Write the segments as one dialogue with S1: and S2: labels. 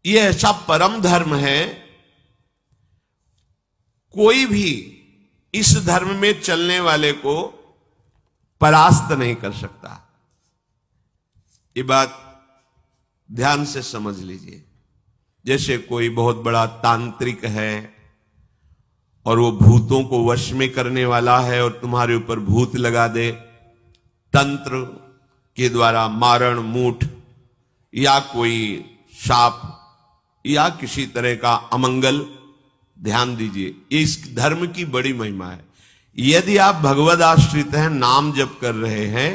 S1: ये ऐसा परम धर्म है, कोई भी इस धर्म में चलने वाले को परास्त नहीं कर सकता। ये बात ध्यान से समझ लीजिए। जैसे कोई बहुत बड़ा तांत्रिक है और वो भूतों को वश में करने वाला है और तुम्हारे ऊपर भूत लगा दे, तंत्र के द्वारा मारण मूठ या कोई शाप या किसी तरह का अमंगल, ध्यान दीजिए, इस धर्म की बड़ी महिमा है। यदि आप भगवद आश्रित हैं, नाम जप कर रहे हैं,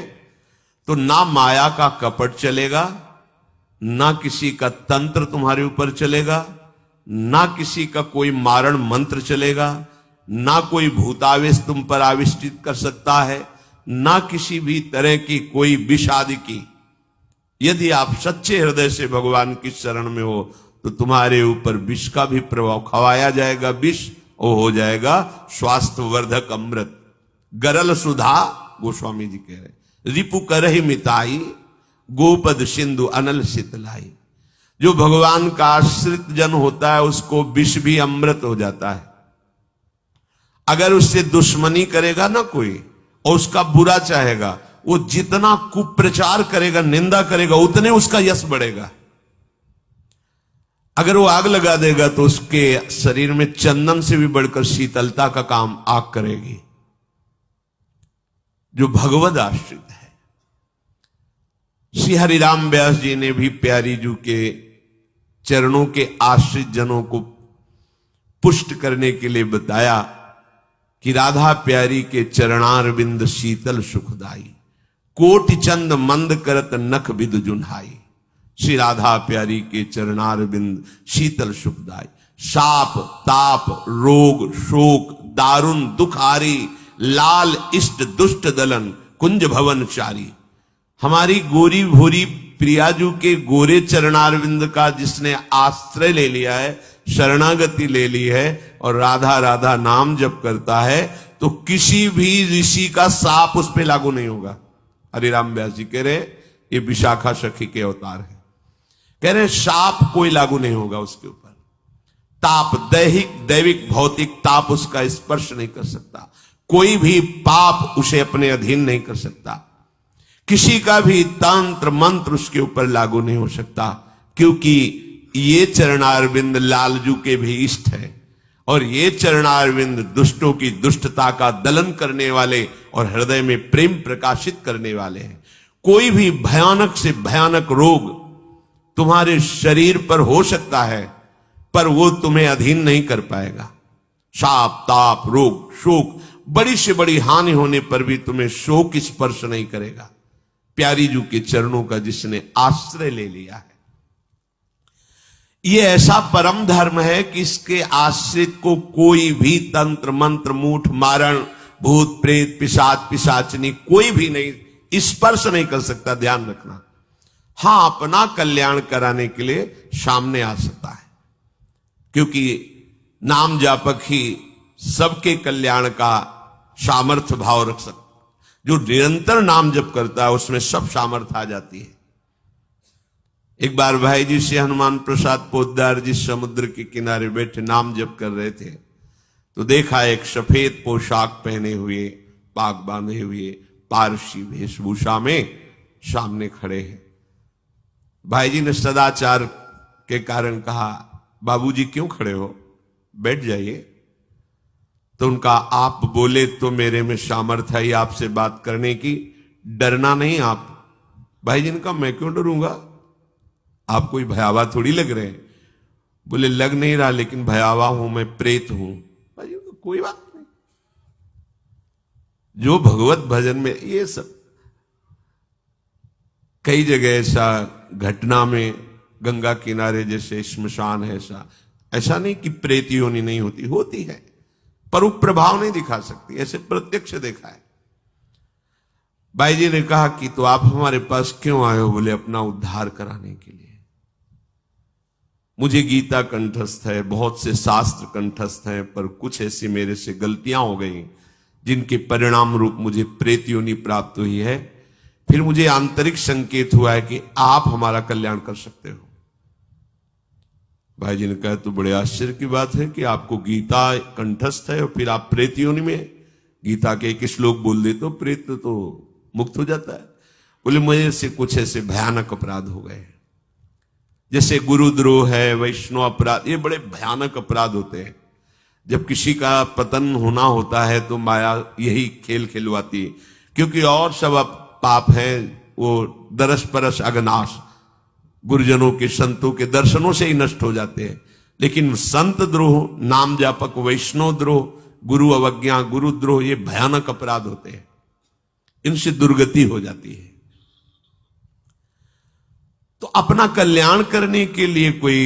S1: तो ना माया का कपट चलेगा, ना किसी का तंत्र तुम्हारे ऊपर चलेगा, ना किसी का कोई मारण मंत्र चलेगा, ना कोई भूतावेश तुम पर आविष्टित कर सकता है, ना किसी भी तरह की कोई विष आदि की। यदि आप सच्चे हृदय से भगवान की शरण में हो तो तुम्हारे ऊपर विष का भी प्रभाव खवाया जाएगा, विष वो हो जाएगा स्वास्थ्य वर्धक अमृत। गरल सुधा, गोस्वामी जी कह रहे, रिपु करहि मिताई, गोपद सिंधु अनल शीतलाई। जो भगवान का आश्रित जन होता है उसको विष भी अमृत हो जाता है। अगर उससे दुश्मनी करेगा ना कोई और उसका बुरा चाहेगा, वो जितना कुप्रचार करेगा, निंदा करेगा, उतने उसका यश बढ़ेगा। अगर वो आग लगा देगा तो उसके शरीर में चंदन से भी बढ़कर शीतलता का काम आग करेगी। जो भगवद आश्रित है, श्री हरिराम व्यास जी ने भी प्यारी जू के चरणों के आश्रित जनों को पुष्ट करने के लिए बताया कि राधा प्यारी के चरणारविंद शीतल सुखदाई, कोटि चंद मंद करत नख विद जुन्हाई। श्री राधा प्यारी के चरणारविंद शीतल सुखदाई। शाप ताप रोग शोक दारुण दुखारी, लाल इष्ट दुष्ट दलन कुंज भवन चारी। हमारी गोरी भूरी प्रियाजू के गोरे चरणारविंद का जिसने आश्रय ले लिया है, शरणागति ले ली है और राधा राधा नाम जप करता है, तो किसी भी ऋषि का साप उस पर लागू नहीं होगा। हरिराम व्यास जी कह रहे ये विशाखा सखी के अवतार है, कह रहे शाप कोई लागू नहीं होगा उसके ऊपर। ताप दैहिक दैविक भौतिक ताप उसका स्पर्श नहीं कर सकता। कोई भी पाप उसे अपने अधीन नहीं कर सकता। किसी का भी तंत्र मंत्र उसके ऊपर लागू नहीं हो सकता, क्योंकि ये चरणारविंद लालजू के भी इष्ट है और ये चरणारविंद दुष्टों की दुष्टता का दलन करने वाले और हृदय में प्रेम प्रकाशित करने वाले हैं। कोई भी भयानक से भयानक रोग तुम्हारे शरीर पर हो सकता है, पर वो तुम्हें अधीन नहीं कर पाएगा। शाप ताप रोग शोक, बड़ी से बड़ी हानि होने पर भी तुम्हें शोक स्पर्श नहीं करेगा। प्यारी जू के चरणों का जिसने आश्रय ले लिया है, ये ऐसा परम धर्म है कि इसके आश्रित को कोई भी तंत्र मंत्र मूठ मारण भूत प्रेत पिशाच पिशाचनी कोई भी नहीं स्पर्श नहीं कर सकता। ध्यान रखना। हां, अपना कल्याण कराने के लिए सामने आ सकता है, क्योंकि नाम जापक ही सबके कल्याण का सामर्थ्य भाव रख सकता। जो निरंतर नाम जप करता है उसमें सब सामर्थ्य आ जाती है। एक बार भाई जी से हनुमान प्रसाद पोद्दार जी समुद्र के किनारे बैठे नाम जप कर रहे थे, तो देखा एक सफेद पोशाक पहने हुए पाग बांधे हुए पारसी वेशभूषा में सामने खड़े हैं। भाई जी ने सदाचार के कारण कहा, बाबूजी क्यों खड़े हो, बैठ जाइए। तो उनका आप बोले तो मेरे में सामर्थ्य है आपसे बात करने की, डरना नहीं आप। भाई जी ने कहा मैं क्यों डरूंगा, आप कोई भयावा थोड़ी लग रहे हैं। बोले लग नहीं रहा, लेकिन भयावा हूं मैं, प्रेत हूं। भाई जी कोई बात नहीं, जो भगवत भजन में ये सब कई जगह ऐसा घटना में गंगा किनारे जैसे श्मशान है, ऐसा नहीं कि प्रेत योनि नहीं होती, होती है, पर वो प्रभाव नहीं दिखा सकती। ऐसे प्रत्यक्ष देखा है। भाई जी ने कहा कि तो आप हमारे पास क्यों आए हो? बोले अपना उद्धार कराने के लिए। मुझे गीता कंठस्थ है, बहुत से शास्त्र कंठस्थ हैं, पर कुछ ऐसी मेरे से गलतियां हो गई जिनके परिणाम रूप मुझे प्रेत योनि प्राप्त हुई है। फिर मुझे आंतरिक संकेत हुआ है कि आप हमारा कल्याण कर सकते हो। भाई जी ने कहा तो बड़े आश्चर्य की बात है कि आपको गीता कंठस्थ है और फिर आप प्रेत योनि में, गीता के एक श्लोक बोल दे तो प्रेत तो मुक्त हो जाता है। बोले मुझे से कुछ ऐसे भयानक अपराध हो गए, जैसे गुरुद्रोह है, वैष्णव अपराध, ये बड़े भयानक अपराध होते हैं। जब किसी का पतन होना होता है तो माया यही खेल खिलवाती है, क्योंकि और सब पाप है वो दरस परस अगनाश, गुरुजनों के संतों के दर्शनों से ही नष्ट हो जाते हैं। लेकिन संत द्रोह, नाम जापक, वैष्णव द्रोह, गुरु अवज्ञा, गुरुद्रोह, ये भयानक अपराध होते हैं, इनसे दुर्गति हो जाती है। तो अपना कल्याण करने के लिए कोई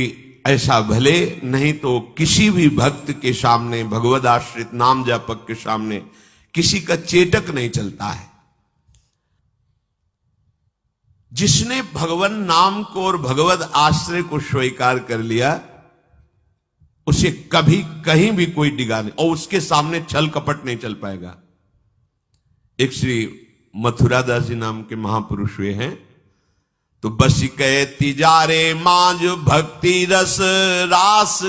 S1: ऐसा भले, नहीं तो किसी भी भक्त के सामने, भगवद आश्रित नाम जापक के सामने किसी का चेटक नहीं चलता है। जिसने भगवान नाम को और भगवद आश्रय को स्वीकार कर लिया, उसे कभी कहीं भी कोई डिगा नहीं, और उसके सामने छल कपट नहीं चल पाएगा। एक श्री मथुरादास जी नाम के महापुरुष हुए हैं, तो बस कहे तिजारे मांझ भक्ति रस रास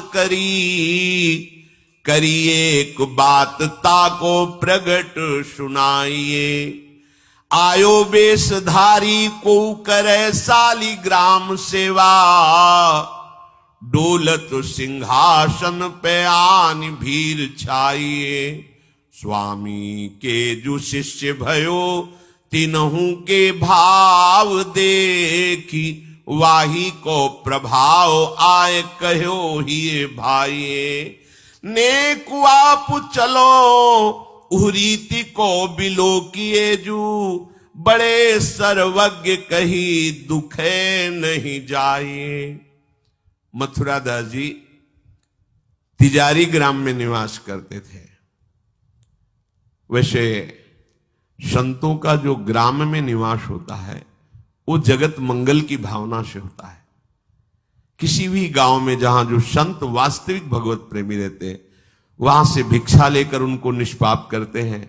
S1: करिए एक बात ताको प्रगट सुनाइए। आयो बेशधारी को करे सालिग्राम सेवा, डोलत सिंहासन पे आन भीर छाइए। स्वामी के जो शिष्य भयो तिनहु के भाव देखी, वाही को प्रभाव आए कहो ही भाइये। नेकु आप चलो उरीति को बिलो किए जू, बड़े सर्वज्ञ कही दुखे नहीं जाइए। मथुरादास जी तिजारी ग्राम में निवास करते थे। वैसे संतों का जो ग्राम में निवास होता है वो जगत मंगल की भावना से होता है। किसी भी गांव में जहां जो संत वास्तविक भगवत प्रेमी रहते हैं, वहां से भिक्षा लेकर उनको निष्पाप करते हैं,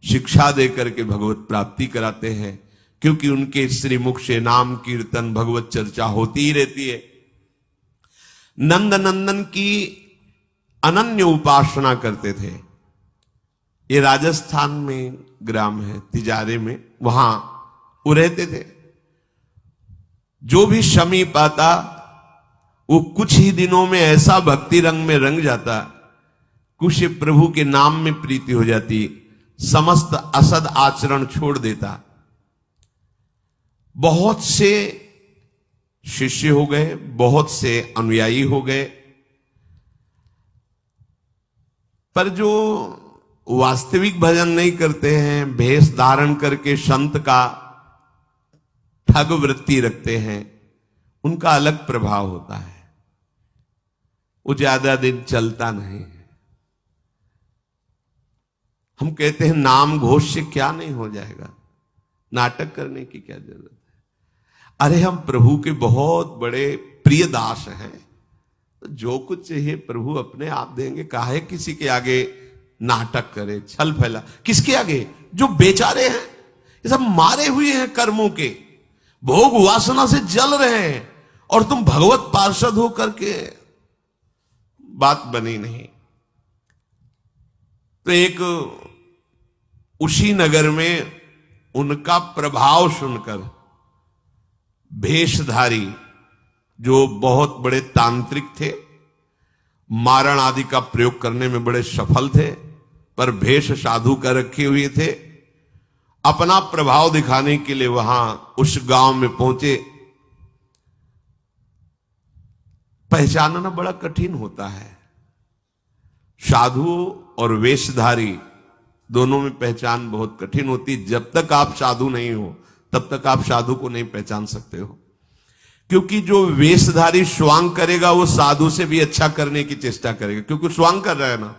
S1: शिक्षा देकर के भगवत प्राप्ति कराते हैं, क्योंकि उनके श्रीमुख से नाम कीर्तन भगवत चर्चा होती ही रहती है। नंद नंदन की अनन्य उपासना करते थे। ये राजस्थान में ग्राम है तिजारे में, वहां वो रहते थे। जो भी समीप आता वो कुछ ही दिनों में ऐसा भक्ति रंग में रंग जाता, कुछ प्रभु के नाम में प्रीति हो जाती, समस्त असद आचरण छोड़ देता। बहुत से शिष्य हो गए, बहुत से अनुयायी हो गए, पर जो वास्तविक भजन नहीं करते हैं, भेष धारण करके संत का ठग वृत्ति रखते हैं, उनका अलग प्रभाव होता है। वो ज्यादा दिन चलता नहीं है। हम कहते हैं नाम घोष से क्या नहीं हो जाएगा, नाटक करने की क्या जरूरत है। अरे हम प्रभु के बहुत बड़े प्रिय दास हैं, तो जो कुछ चाहिए प्रभु अपने आप देंगे। काहे किसी के आगे नाटक करे, छल फैला। किसके आगे? जो बेचारे हैं, ये सब मारे हुए हैं कर्मों के, भोग वासना से जल रहे हैं, और तुम भगवत पार्षद हो करके बात बनी नहीं। तो एक उसी नगर में उनका प्रभाव सुनकर भेषधारी जो बहुत बड़े तांत्रिक थे, मारण आदि का प्रयोग करने में बड़े सफल थे, पर भेष साधु का रखे हुए थे, अपना प्रभाव दिखाने के लिए वहां उस गांव में पहुंचे। पहचानना बड़ा कठिन होता है। साधु और वेशधारी दोनों में पहचान बहुत कठिन होती। जब तक आप साधु नहीं हो तब तक आप साधु को नहीं पहचान सकते हो, क्योंकि जो वेशधारी स्वांग करेगा वो साधु से भी अच्छा करने की चेष्टा करेगा, क्योंकि स्वांग कर रहा है ना,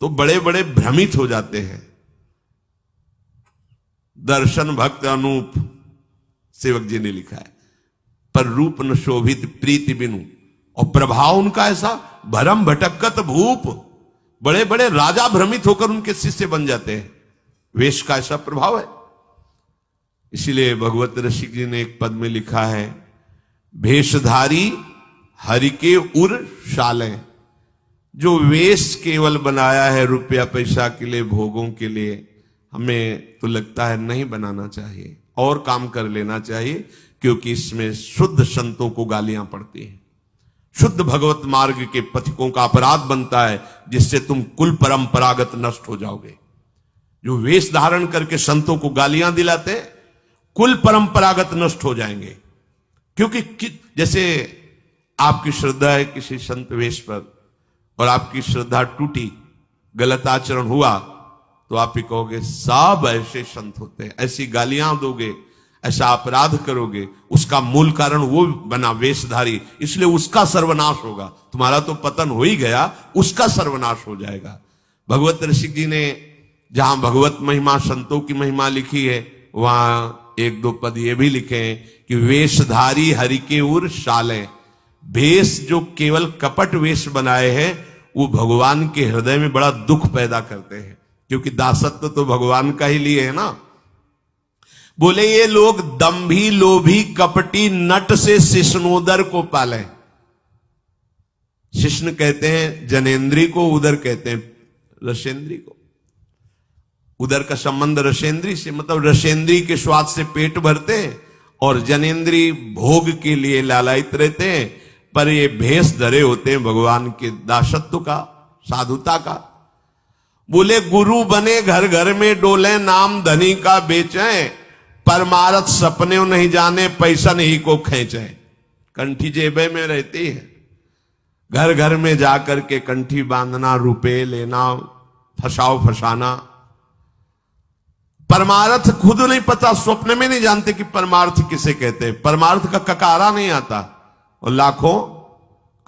S1: तो बड़े बड़े भ्रमित हो जाते हैं। दर्शन भक्त अनूप, सेवक जी ने लिखा है, पर रूप न शोभित प्रीति बिनु, और प्रभाव उनका ऐसा भरम भटकत भूप, बड़े बड़े राजा भ्रमित होकर उनके शिष्य बन जाते हैं। वेश का ऐसा प्रभाव है। इसीलिए भगवत रसिक जी ने एक पद में लिखा है, भेषधारी हरि के उर शाले, जो वेश केवल बनाया है रुपया पैसा के लिए, भोगों के लिए, हमें तो लगता है नहीं बनाना चाहिए, और काम कर लेना चाहिए, क्योंकि इसमें शुद्ध संतों को गालियां पड़ती हैं, शुद्ध भगवत मार्ग के पथिकों का अपराध बनता है, जिससे तुम कुल परंपरागत नष्ट हो जाओगे। जो वेश धारण करके संतों को गालियां दिलाते, कुल परंपरागत नष्ट हो जाएंगे। क्योंकि जैसे आपकी श्रद्धा है किसी संत वेश पर, और आपकी श्रद्धा टूटी, गलत आचरण हुआ, तो आप ही कहोगे सब ऐसे संत होते हैं, ऐसी गालियां दोगे, ऐसा अपराध करोगे, उसका मूल कारण वो बना वेशधारी, इसलिए उसका सर्वनाश होगा। तुम्हारा तो पतन हो ही गया, उसका सर्वनाश हो जाएगा। भगवत ऋषि जी ने जहां भगवत महिमा, संतों की महिमा लिखी है, वहां एक दो पद ये भी लिखे हैं कि वेशधारी हरि के उर शाले, वेश जो केवल कपट वेश बनाए हैं, वो भगवान के हृदय में बड़ा दुख पैदा करते हैं, क्योंकि दासत्व तो भगवान का ही लिए है ना। बोले ये लोग दंभी लोभी कपटी नट से शिष्णोदर को पाले। शिष्ण कहते हैं जनेन्द्री को, उदर कहते हैं रसेंद्री को। उदर का संबंध रसेंद्री से, मतलब रसेंद्री के स्वाद से पेट भरते हैं, और जनेन्द्री भोग के लिए लालायित रहते हैं, पर ये भेष धरे होते हैं भगवान के दासत्व का, साधुता का। बोले गुरु बने घर घर में डोले, नाम धनी का बेचे, परमारथ सपने नहीं जाने, पैसा नहीं को खींचे। कंठी जेबे में रहती है, घर घर में जाकर के कंठी बांधना, रुपए लेना, फसाओ फसाना, परमार्थ खुद नहीं पता, स्वप्न में नहीं जानते कि परमार्थ किसे कहते हैं, परमार्थ का ककारा नहीं आता, और लाखों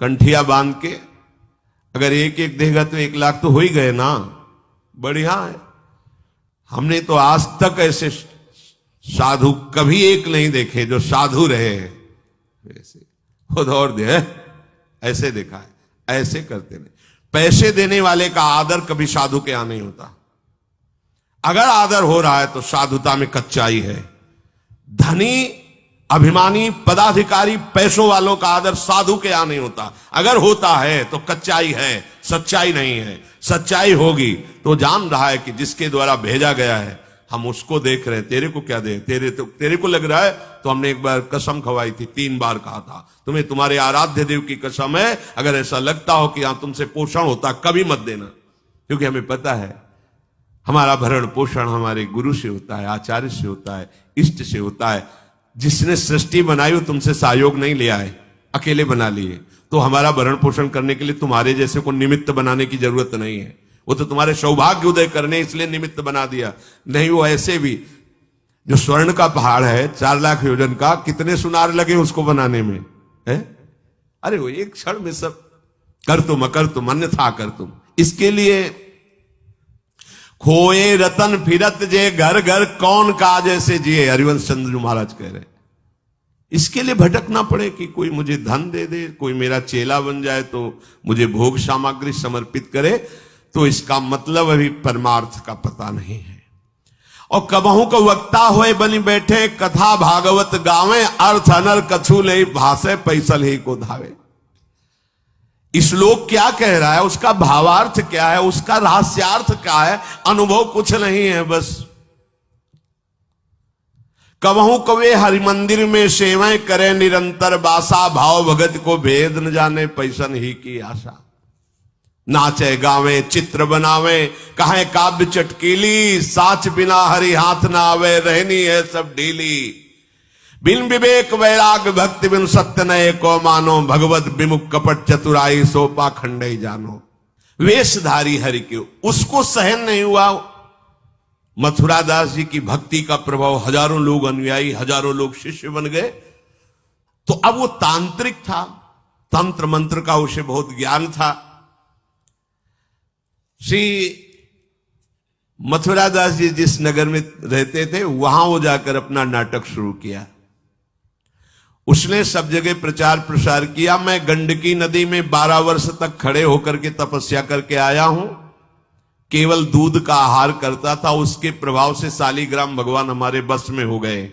S1: कंठिया बांध के अगर एक एक देगा तो 1 लाख तो हो ही गए ना, बढ़िया है। हमने तो आज तक ऐसे साधु कभी एक नहीं देखे जो साधु रहे हैं, ऐसे खुद और दे ऐसे देखा है, ऐसे करते नहीं। पैसे देने वाले का आदर कभी साधु के यहां नहीं होता, अगर आदर हो रहा है तो साधुता में कच्चाई है। धनी, अभिमानी, पदाधिकारी, पैसों वालों का आदर साधु के यहां नहीं होता, अगर होता है तो कच्चाई है, सच्चाई नहीं है। सच्चाई होगी तो जान रहा है कि जिसके द्वारा भेजा गया है, हम उसको देख रहे हैं, तेरे को क्या दे, तेरे को लग रहा है। तो हमने एक बार कसम खवाई थी, 3 बार कहा था, तुम्हें तुम्हारे आराध्य देव की कसम है, अगर ऐसा लगता हो कि यहां तुमसे पोषण होता, कभी मत देना, क्योंकि हमें पता है हमारा भरण पोषण हमारे गुरु से होता है, आचार्य से होता है, इष्ट से होता है। जिसने सृष्टि बनाई वो तुमसे सहयोग नहीं लिया है, अकेले बना लिए, तो हमारा भरण पोषण करने के लिए तुम्हारे जैसे को निमित्त बनाने की जरूरत नहीं है, वो तो तुम्हारे सौभाग्य उदय करने इसलिए निमित्त बना दिया। नहीं, वो ऐसे भी जो स्वर्ण का पहाड़ है 4 लाख योजन का, कितने सुनार लगे उसको बनाने में है? अरे वो एक क्षण में सब कर तुम, अकर तुम, अन्यथा कर तुम। इसके लिए खोए रतन फिरत जे, घर घर कौन काज ऐसे जिए, हरिवंश चंद्र जी महाराज कह रहे। इसके लिए भटकना पड़े कि कोई मुझे धन दे दे, कोई मेरा चेला बन जाए तो मुझे भोग सामग्री समर्पित करे, तो इसका मतलब अभी परमार्थ का पता नहीं है। और कबहू को वक्ता होए बनी बैठे, कथा भागवत गावे, अर्थ अनर कछु ले भाषे, पैसल ही को धावे। श्लोक क्या कह रहा है, उसका भावार्थ क्या है, उसका रहस्यार्थ क्या है, अनुभव कुछ नहीं है। बस कबहू कवे हरि मंदिर में सेवाएं करे निरंतर बासा, भाव भगत को भेद न जाने, पैसन ही की आशा। नाचे गावे चित्र बनावे, कहे काव्य चटकीली, साच बिना हरि हाथ ना आवे, रहनी है सब ढीली। बिन विवेक वैराग भक्ति बिन सत्य नये को मानो, भगवत विमुख कपट चतुराई सोपा खंडई जानो। वेशधारी हरि के, उसको सहन नहीं हुआ मथुरा दास जी की भक्ति का प्रभाव, हजारों लोग अनुयायी, हजारों लोग शिष्य बन गए। तो अब वो तांत्रिक था, तंत्र मंत्र का उसे बहुत ज्ञान था। श्री मथुरा दास जी जिस नगर में रहते थे, वहां वो जाकर अपना नाटक शुरू किया। उसने सब जगह प्रचार प्रसार किया। मैं गंडकी नदी में 12 वर्ष तक खड़े होकर के तपस्या करके आया हूं, केवल दूध का आहार करता था, उसके प्रभाव से शालिग्राम भगवान हमारे बस में हो गए।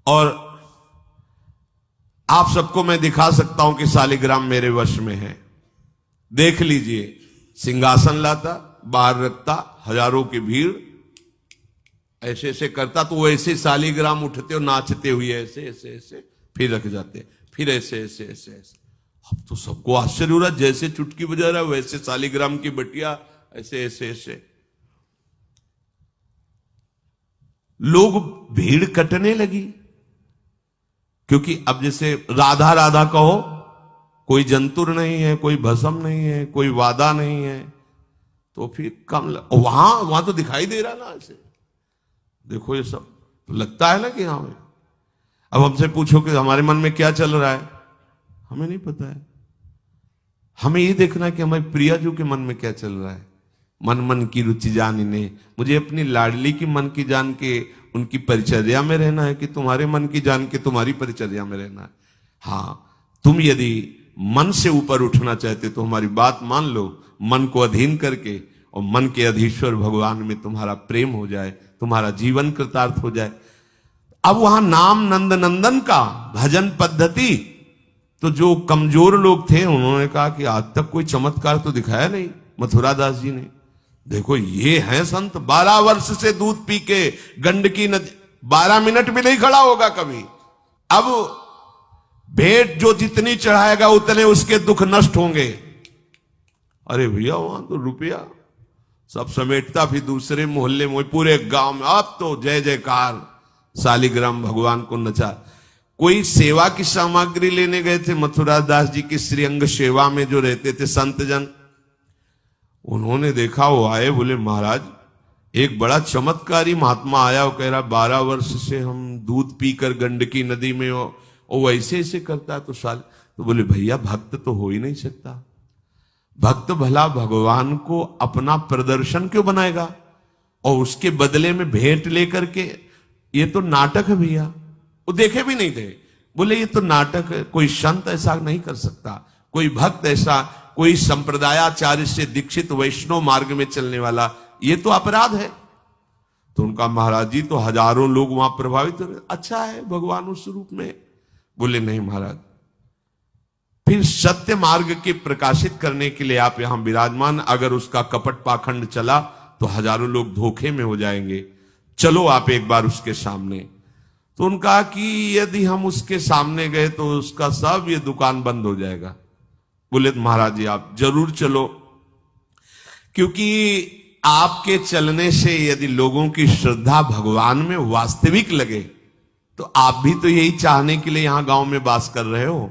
S1: और आप सबको मैं दिखा सकता हूं कि शालिग्राम मेरे वश में है। देख लीजिए, सिंहासन लाता, बाहर रखता, हजारों की भीड़, ऐसे ऐसे करता तो वो ऐसे शालिग्राम उठते और नाचते हुए ऐसे ऐसे ऐसे फिर रख जाते, फिर ऐसे ऐसे ऐसे ऐसे। अब तो सबको आश्चर्य हो रहा, जैसे चुटकी बजा रहा है वैसे शालिग्राम की बटिया ऐसे ऐसे ऐसे। लोग, भीड़ कटने लगी, क्योंकि अब जैसे राधा राधा कहो, कोई जंतुर नहीं है, कोई भस्म नहीं है, कोई वादा नहीं है, तो फिर कम वहां तो दिखाई दे रहा ना ऐसे। देखो ये सब तो लगता है ना कि हाँ। अब हमसे पूछो कि हमारे मन में क्या चल रहा है, हमें नहीं पता है। हमें ये देखना है कि हमारे प्रियाजू के मन में क्या चल रहा है। मन मन की रुचि जानिने, मुझे अपनी लाडली की मन की जान के उनकी परिचर्या में रहना है कि तुम्हारे मन की जान के तुम्हारी परिचर्या में रहना है। हाँ, तुम यदि मन से ऊपर उठना चाहते तो हमारी बात मान लो, मन को अधीन करके, और मन के अधीश्वर भगवान में तुम्हारा प्रेम हो जाए, तुम्हारा जीवन कृतार्थ हो जाए। अब वहां नाम नंद नंदन का भजन पद्धति, तो जो कमजोर लोग थे उन्होंने कहा कि आज तक कोई चमत्कार तो दिखाया नहीं मथुरा दास जी ने। देखो ये हैं संत, 12 वर्ष से दूध पी के गंडकी नदी, 12 मिनट भी नहीं खड़ा होगा कभी। अब भेंट जो जितनी चढ़ाएगा उतने उसके दुख नष्ट होंगे। अरे भैया वहां तो रुपया सब समेटता, फिर दूसरे मोहल्ले में, पूरे गांव में अब तो जय जयकार, शालिग्राम भगवान को नचा। कोई सेवा की सामग्री लेने गए थे मथुरा दास जी की श्रीअंग सेवा में जो रहते थे संत जन, उन्होंने देखा, वो आए, बोले महाराज एक बड़ा चमत्कारी महात्मा आया, वो कह रहा 12 वर्ष से हम दूध पीकर गंडकी नदी में, वो वैसे ऐसे करता है तो बोले भैया भक्त तो हो ही नहीं सकता। भक्त भला भगवान को अपना प्रदर्शन क्यों बनाएगा, और उसके बदले में भेंट लेकर के, ये तो नाटक है भैया। वो देखे भी नहीं थे, बोले ये तो नाटक है, कोई संत ऐसा नहीं कर सकता, कोई भक्त ऐसा, कोई संप्रदायाचार्य से दीक्षित वैष्णव मार्ग में चलने वाला, ये तो अपराध है। तो उनका महाराज जी तो हजारों लोग वहां प्रभावित हो रहे, अच्छा है भगवान उस रूप में। बोले नहीं महाराज, फिर सत्य मार्ग के प्रकाशित करने के लिए आप यहां विराजमान, अगर उसका कपट पाखंड चला तो हजारों लोग धोखे में हो जाएंगे, चलो आप एक बार उसके सामने। तो उनका कि यदि हम उसके सामने गए तो उसका सब ये दुकान बंद हो जाएगा। बोले महाराज जी आप जरूर चलो, क्योंकि आपके चलने से यदि लोगों की श्रद्धा भगवान में वास्तविक लगे तो आप भी तो यही चाहने के लिए यहां गांव में वास कर रहे हो।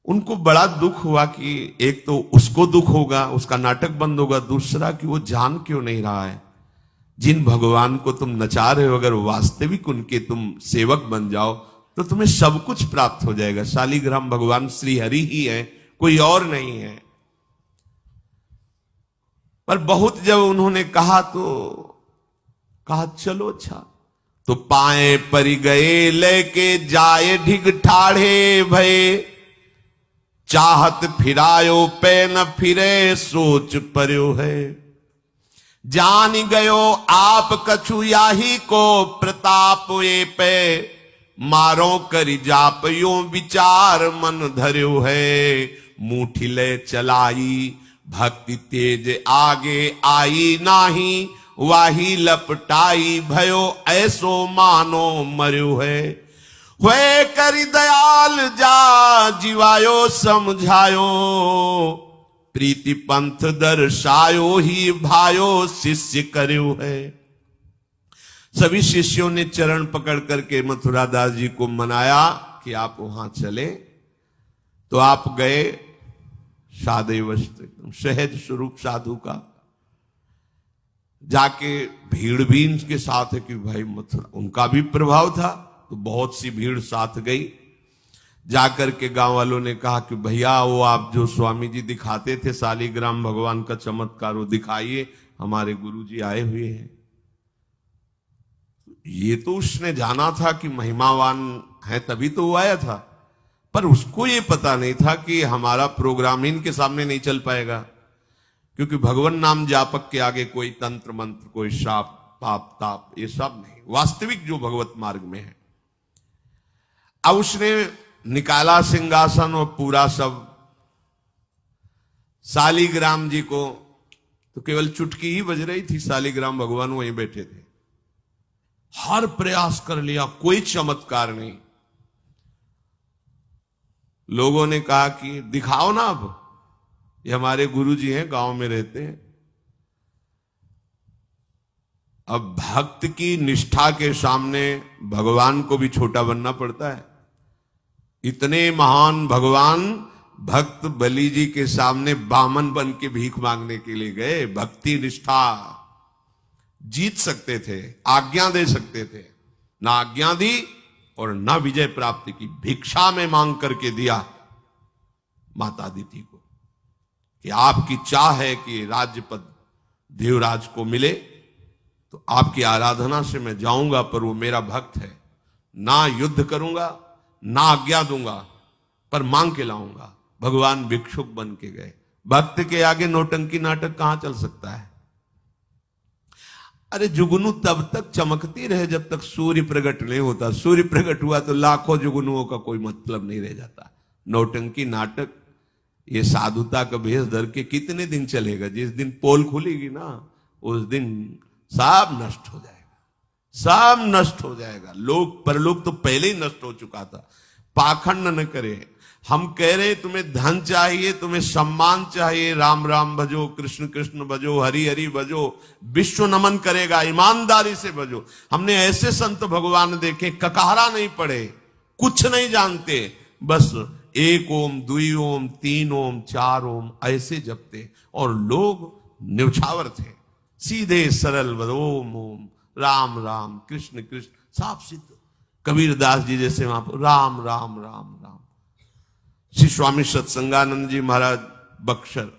S1: उनको बड़ा दुख हुआ कि एक तो उसको दुख होगा, उसका नाटक बंद होगा, दूसरा कि वो जान क्यों नहीं रहा है जिन भगवान को तुम नचा रहे हो, अगर वास्तविक उनके तुम सेवक बन जाओ तो तुम्हें सब कुछ प्राप्त हो जाएगा। शालिग्राम भगवान श्री हरि ही है, कोई और नहीं है। पर बहुत जब उन्होंने कहा तो कहा चलो अच्छा, तो पाए परि गए लेके जाए ढिग ठाढ़े भये, चाहत फिरायो पे न फिरे सोच पर्यो है, जान गयो आप कछु याही को प्रताप ये पे, मारो करि जाप यो विचार मन धर्यो है, मुठी ले चलाई भक्ति तेज आगे आई नाही, वाही लपटाई भयो ऐसो मानो मर्यो है, हुए करि दयाल जा जीवायो समझायो, प्रीति पंथ दर्शायो ही भायो शिष्य कर्यो है। सभी शिष्यों ने चरण पकड़ करके मथुरा दास जी को मनाया कि आप वहां चले। तो आप गए, सादे वस्त्र एकदम सहज स्वरूप साधु का, जाके भीड़ भी इनके साथ है कि भाई मथुरा, उनका भी प्रभाव था तो बहुत सी भीड़ साथ गई। जाकर के गांव वालों ने कहा कि भैया वो आप जो स्वामी जी दिखाते थे शालिग्राम भगवान का चमत्कार, वो दिखाइए, हमारे गुरुजी आए हुए हैं। ये तो उसने जाना था कि महिमावान है तभी तो वो आया था, पर उसको ये पता नहीं था कि हमारा प्रोग्राम इनके सामने नहीं चल पाएगा, क्योंकि भगवान नाम जापक के आगे कोई तंत्र मंत्र, कोई शाप पाप ताप ये सब नहीं, वास्तविक जो भगवत मार्ग में है। अब उसने निकाला सिंहासन और पूरा सब। शालिग्राम जी को तो केवल चुटकी ही बज रही थी, शालिग्राम भगवान वहीं बैठे थे। हर प्रयास कर लिया, कोई चमत्कार नहीं। लोगों ने कहा कि दिखाओ ना, अब ये हमारे गुरुजी हैं, गांव में रहते हैं। अब भक्त की निष्ठा के सामने भगवान को भी छोटा बनना पड़ता है। इतने महान भगवान भक्त बलि जी के सामने बामन बन के भीख मांगने के लिए गए। भक्ति निष्ठा जीत सकते थे, आज्ञा दे सकते थे, ना आज्ञा दी और ना विजय प्राप्ति की। भिक्षा में मांग करके दिया माता अदिति को कि आपकी चाह है कि राज्य पद देवराज को मिले, तो आपकी आराधना से मैं जाऊंगा, पर वो मेरा भक्त है, ना युद्ध करूंगा ना आज्ञा दूंगा, पर मांग के लाऊंगा। भगवान भिक्षुक बन के गए। भक्त के आगे नौटंकी नाटक कहां चल सकता है? अरे जुगनू तब तक चमकती रहे जब तक सूर्य प्रकट नहीं होता। सूर्य प्रकट हुआ तो लाखों जुगनुओं का कोई मतलब नहीं रह जाता। नौटंकी नाटक, ये साधुता का भेष धर के कितने दिन चलेगा? जिस दिन पोल खुलेगी ना, उस दिन सब नष्ट हो जाएगा, सब नष्ट हो जाएगा। लोग परलोक तो पहले ही नष्ट हो चुका था। पाखंड न करे। हम कह रहे तुम्हें धन चाहिए, तुम्हें सम्मान चाहिए, राम राम भजो, कृष्ण कृष्ण भजो, हरि हरि भजो, विश्व नमन करेगा, ईमानदारी से भजो। हमने ऐसे संत भगवान देखे, ककारा नहीं पढ़े, कुछ नहीं जानते, बस एक ओम, दुई ओम, तीन ओम, चार ओम ऐसे जपते, और लोग न्यौछावर थे, सीधे सरल ओम ओम, राम राम, कृष्ण कृष्ण, साफ सिद्ध। कबीरदास जी जैसे वहां पर राम राम राम राम। श्री स्वामी सत्संगानंद जी महाराज बक्सर,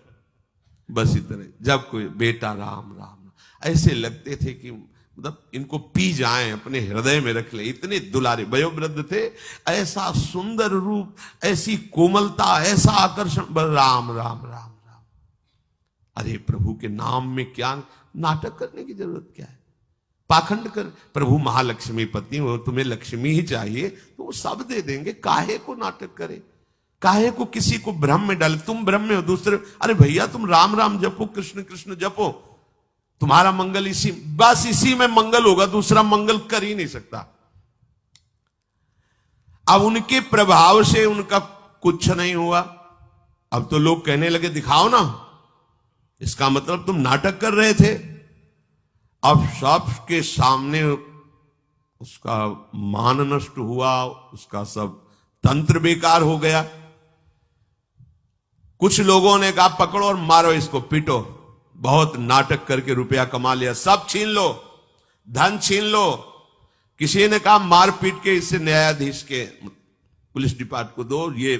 S1: बस इतने। जब कोई बेटा राम राम, ऐसे लगते थे कि मतलब इनको पी जाएं, अपने हृदय में रख ले। इतने दुलारे वयोवृद्ध थे, ऐसा सुंदर रूप, ऐसी कोमलता, ऐसा आकर्षण, बस राम राम राम राम। अरे प्रभु के नाम में क्या नाटक करने की जरूरत क्या है? पाखंड कर। प्रभु महालक्ष्मी पति हो, तुम्हें लक्ष्मी ही चाहिए तो वो सब दे देंगे। काहे को नाटक करे? काहे को किसी को भ्रम में डाले? तुम भ्रम में हो, दूसरे, अरे भैया तुम राम राम जपो, कृष्ण कृष्ण जपो, तुम्हारा मंगल इसी, बस इसी में मंगल होगा, दूसरा मंगल कर ही नहीं सकता। अब उनके प्रभाव से उनका कुछ नहीं हुआ। अब तो लोग कहने लगे दिखाओ ना, इसका मतलब तुम नाटक कर रहे थे। अब सबके सामने उसका मान नष्ट हुआ, उसका सब तंत्र बेकार हो गया। कुछ लोगों ने कहा पकड़ो और मारो इसको, पीटो, बहुत नाटक करके रुपया कमा लिया, सब छीन लो, धन छीन लो। किसी ने कहा मार पीट के इसे न्यायाधीश के, पुलिस डिपार्टमेंट को दो। ये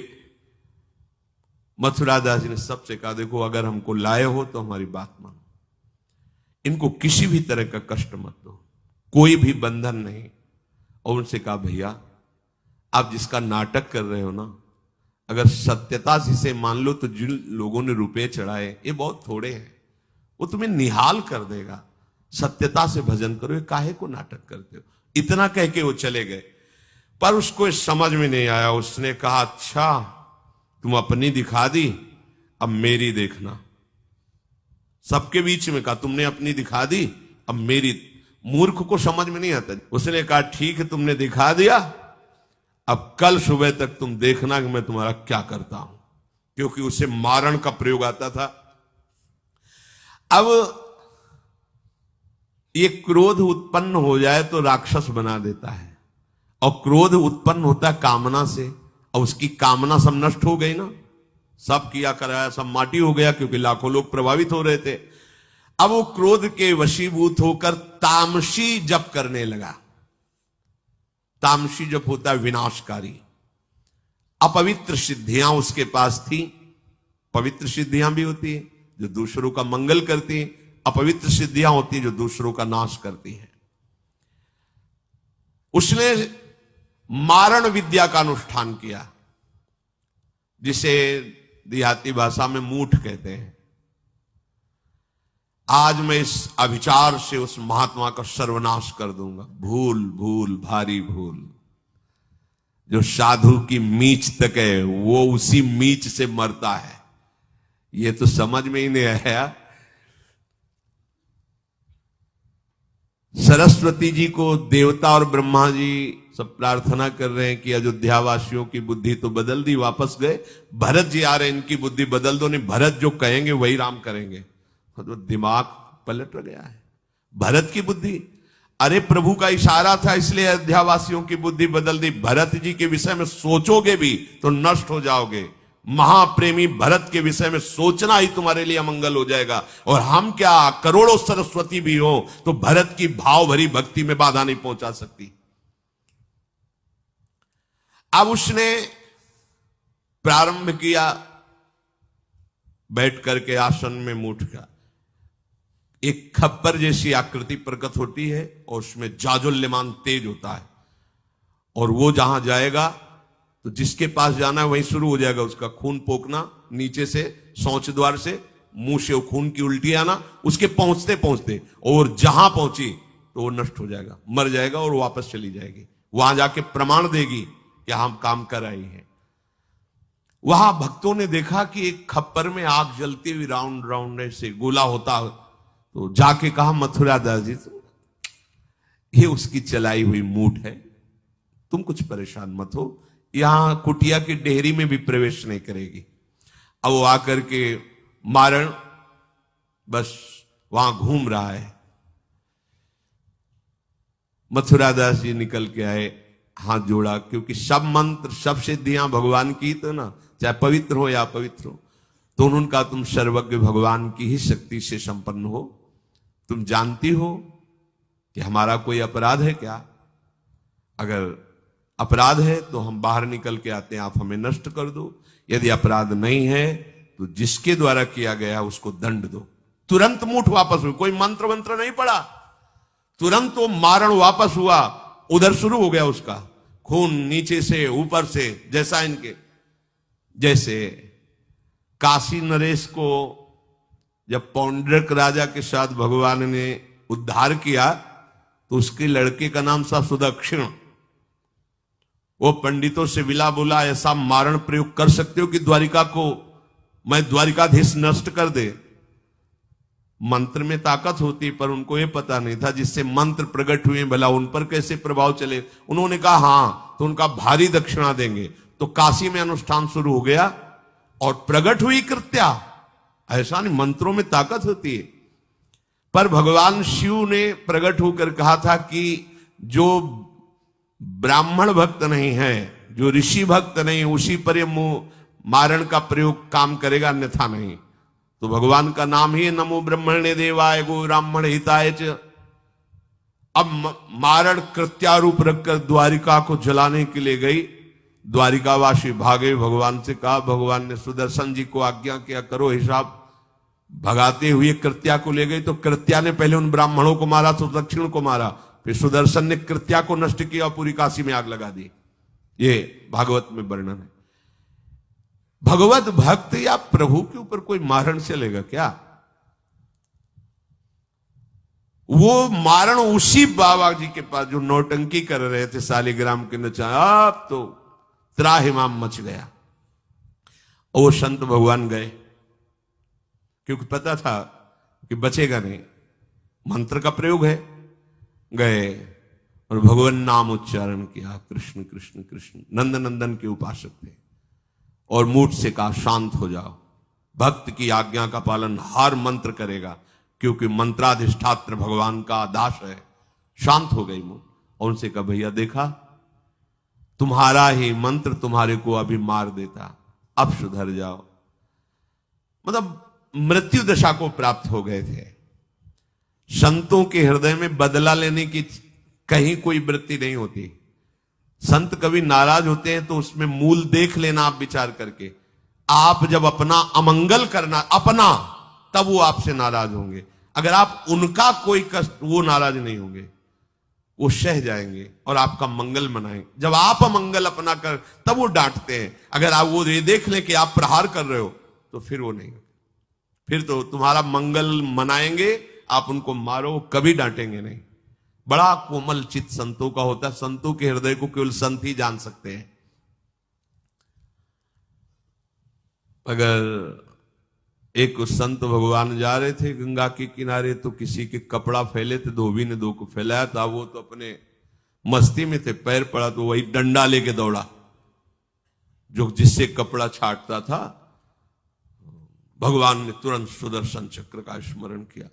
S1: मथुरा दास जी ने सबसे कहा देखो अगर हमको लाए हो तो हमारी बात मानो, इनको किसी भी तरह का कष्ट मत दो, कोई भी बंधन नहीं। और उनसे कहा भैया आप जिसका नाटक कर रहे हो ना, अगर सत्यता से इसे मान लो तो जिन लोगों ने रुपए चढ़ाए ये बहुत थोड़े हैं, वो तुम्हें निहाल कर देगा। सत्यता से भजन करो, ये काहे को नाटक करते हो? इतना कह के वो चले गए। पर उसको समझ में नहीं आया। उसने कहा अच्छा तुम अपनी दिखा दी, अब मेरी देखना। सबके बीच में कहा तुमने अपनी दिखा दी, अब मेरी। मूर्ख को समझ में नहीं आता। उसने कहा ठीक है तुमने दिखा दिया, अब कल सुबह तक तुम देखना कि मैं तुम्हारा क्या करता हूं। क्योंकि उसे मारण का प्रयोग आता था। अब ये क्रोध उत्पन्न हो जाए तो राक्षस बना देता है, और क्रोध उत्पन्न होता है कामना से, और उसकी कामना सब नष्ट हो गई ना, सब किया कराया सब माटी हो गया, क्योंकि लाखों लोग प्रभावित हो रहे थे। अब वो क्रोध के वशीभूत होकर तामसी जप करने लगा। तामसी जप होता है विनाशकारी। अपवित्र सिद्धियां उसके पास थी। पवित्र सिद्धियां भी होती है जो दूसरों का मंगल करती हैं, अपवित्र सिद्धियां होती है जो दूसरों का नाश करती हैं। उसने मारण विद्या का अनुष्ठान किया, जिसे देहाती भाषा में मूठ कहते हैं। आज मैं इस अभिचार से उस महात्मा का सर्वनाश कर दूंगा। भूल भूल भारी भूल। जो साधु की मीच तक है वो उसी मीच से मरता है। ये तो समझ में ही नहीं आया। सरस्वती जी को देवता और ब्रह्मा जी सब प्रार्थना कर रहे हैं कि अयोध्या वासियों की बुद्धि तो बदल दी, वापस गए। भरत जी आ रहे हैं, इनकी बुद्धि बदल दो, नहीं भरत जो कहेंगे वही राम करेंगे। तो दिमाग पलट गया है भरत की बुद्धि। अरे प्रभु का इशारा था इसलिए अयोध्या वासियों की बुद्धि बदल दी। भरत जी के विषय में सोचोगे भी तो नष्ट हो जाओगे। महाप्रेमी भरत के विषय में सोचना ही तुम्हारे लिए अमंगल हो जाएगा। और हम क्या, करोड़ों सरस्वती भी हो तो भरत की भाव भरी भक्ति में बाधा नहीं पहुंचा सकती। अब उसने प्रारंभ किया बैठ करके आसन में मूठ का। एक खप्पर जैसी आकृति प्रकट होती है और उसमें जाजुल्यमान तेज होता है। और वो जहां जाएगा तो जिसके पास जाना है वहीं शुरू हो जाएगा उसका खून पोकना, नीचे से शौच द्वार से मुंह से खून की उल्टी आना, उसके पहुंचते पहुंचते और जहां पहुंची तो वो नष्ट हो जाएगा, मर जाएगा और वापस चली जाएगी। वहां जाके प्रमाण देगी कि हम काम कर रही हैं। वहां भक्तों ने देखा कि एक खप्पर में आग जलती हुई राउंड राउंड से गोला होता, तो जाके कहा मथुरा दास जी ये उसकी चलाई हुई मूठ है, तुम कुछ परेशान मत हो, यहां कुटिया की डेहरी में भी प्रवेश नहीं करेगी। अब वो आकर के मारण बस वहां घूम रहा है। मथुरा दास जी निकल के आए, हाथ जोड़ा, क्योंकि सब मंत्र सब सिद्धियां भगवान की, तो ना चाहे पवित्र हो या अपवित्र हो, तो उन्होंने कहा तुम सर्वज्ञ भगवान की ही शक्ति से संपन्न हो, तुम जानती हो कि हमारा कोई अपराध है क्या? अगर अपराध है तो हम बाहर निकल के आते हैं, आप हमें नष्ट कर दो। यदि अपराध नहीं है तो जिसके द्वारा किया गया उसको दंड दो। तुरंत मूठ वापस हुई, कोई मंत्र मंत्र नहीं पड़ा, तुरंत वो मारण वापस हुआ। उधर शुरू हो गया उसका खून, नीचे से ऊपर से, जैसा इनके जैसे काशी नरेश को जब पौंड्रक राजा के साथ भगवान ने उद्धार किया तो उसके लड़के का नाम था सुदक्षिण। वो पंडितों से विला बोला ऐसा मारण प्रयोग कर सकते हो कि द्वारिका को मैं द्वारिकाधीश नष्ट कर दे। मंत्र में ताकत होती पर उनको ये पता नहीं था जिससे मंत्र प्रकट हुए भला उन पर कैसे प्रभाव चले। उन्होंने कहा हां, तो उनका भारी दक्षिणा देंगे। तो काशी में अनुष्ठान शुरू हो गया और प्रकट हुई कृत्या। ऐसा नहीं, मंत्रों में ताकत होती है। पर भगवान शिव ने प्रकट होकर कहा था कि जो ब्राह्मण भक्त नहीं है, जो ऋषि भक्त नहीं, उसी पर ये मारण का प्रयोग काम करेगा, अन्यथा नहीं। तो भगवान का नाम ही नमो ब्रह्मणे देवाय गो ब्राह्मण हिताय च। अब मारण कृत्यारूप रखकर द्वारिका को जलाने के लिए गई। द्वारिकावासी भागे, भगवान से कहा, भगवान ने सुदर्शन जी को आज्ञा किया करो हिसाब। भगाते हुए कृत्या को ले गई तो कृत्या ने पहले उन ब्राह्मणों को मारा, सुदक्षिण को मारा, फिर सुदर्शन ने कृत्या को नष्ट किया और पूरी काशी में आग लगा दी। ये भागवत में वर्णन है। भगवत भक्त या प्रभु के ऊपर कोई मारण चलेगा क्या? वो मारण उसी बाबा जी के पास जो नौटंकी कर रहे थे शालिग्राम के नचा, अब तो त्राहिमाम मच गया। और वो संत भगवान गए क्योंकि पता था कि बचेगा नहीं, मंत्र का प्रयोग है। गए और भगवान नाम उच्चारण किया, कृष्ण कृष्ण कृष्ण। नंद नंदन के उपासक थे और मूठ से कहा शांत हो जाओ। भक्त की आज्ञा का पालन हर मंत्र करेगा क्योंकि मंत्राधिष्ठात्र भगवान का दास है। शांत हो गई मूठ और उनसे कहा भैया देखा, तुम्हारा ही मंत्र तुम्हारे को अभी मार देता, अब सुधर जाओ। मतलब मृत्यु दशा को प्राप्त हो गए थे। संतों के हृदय में बदला लेने की कहीं कोई वृत्ति नहीं होती। संत कभी नाराज होते हैं तो उसमें मूल देख लेना आप विचार करके। आप जब अपना अमंगल करना अपना, तब वो आपसे नाराज होंगे। अगर आप उनका कोई कष्ट, वो नाराज नहीं होंगे, वो सह जाएंगे और आपका मंगल मनाएंगे। जब आप अमंगल अपना कर तब वो डांटते हैं। अगर आप वो ये देख लें कि आप प्रहार कर रहे हो तो फिर वो नहीं, फिर तो तुम्हारा मंगल मनाएंगे, आप उनको मारो, कभी डांटेंगे नहीं। बड़ा कोमल चित्त संतों का होता है। संतों के हृदय को केवल संत ही जान सकते हैं। अगर एक संत भगवान जा रहे थे गंगा के किनारे, तो किसी के कपड़ा फैले थे, धोबी ने दो को फैलाया था, वो तो अपने मस्ती में थे, पैर पड़ा तो वही डंडा लेके दौड़ा जो जिससे कपड़ा छाटता था। भगवान ने तुरंत सुदर्शन चक्र का स्मरण किया,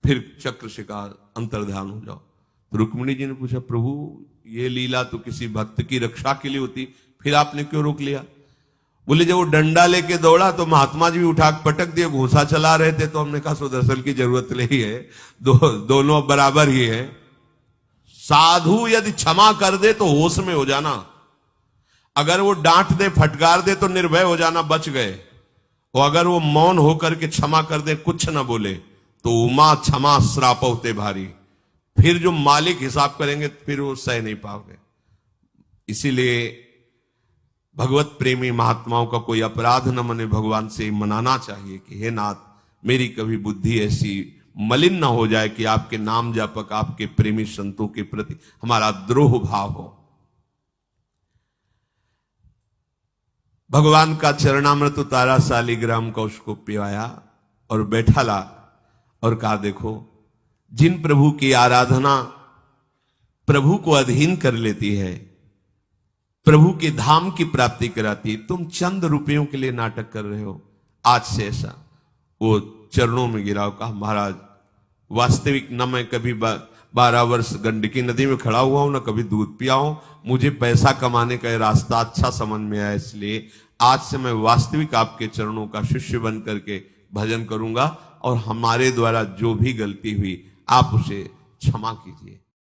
S1: फिर चक्र से कहा अंतर्ध्यान हो जाओ। तो रुक्मिणी जी ने पूछा, प्रभु ये लीला तो किसी भक्त की रक्षा के लिए होती, फिर आपने क्यों रोक लिया? बोले जब वो डंडा लेके दौड़ा तो महात्मा जी भी उठा पटक दिए, घूसा चला रहे थे, तो हमने कहा सुदर्शन की जरूरत नहीं है, दोनों बराबर ही है। साधु यदि क्षमा कर दे तो होश में हो जाना, अगर वो डांट दे फटकार दे तो निर्भय हो जाना, बच गए। और अगर वो मौन होकर के क्षमा कर दे, कुछ ना बोले, तो उमा क्षमा श्राप होते भारी, फिर जो मालिक हिसाब करेंगे फिर वो सह नहीं पाओगे। इसीलिए भगवत प्रेमी महात्माओं का कोई अपराध न मने, भगवान से मनाना चाहिए कि हे नाथ, मेरी कभी बुद्धि ऐसी मलिन न हो जाए कि आपके नाम जापक, आपके प्रेमी संतों के प्रति हमारा द्रोह भाव हो। भगवान का चरणामृत उतारा, शालिग्राम का उसको पिवाया और बैठा ला और कहा, देखो जिन प्रभु की आराधना प्रभु को अधीन कर लेती है, प्रभु के धाम की प्राप्ति कराती, तुम चंद रुपयों के लिए नाटक कर रहे हो। आज से ऐसा वो चरणों में गिराओ, कहा महाराज वास्तविक न मैं कभी 12 वर्ष गंडकी नदी में खड़ा हुआ हूं, न कभी दूध पिया हूं, मुझे पैसा कमाने का रास्ता अच्छा समझ में आया, इसलिए आज से मैं वास्तविक आपके चरणों का शिष्य बन करके भजन करूंगा, और हमारे द्वारा जो भी गलती हुई आप उसे क्षमा कीजिए।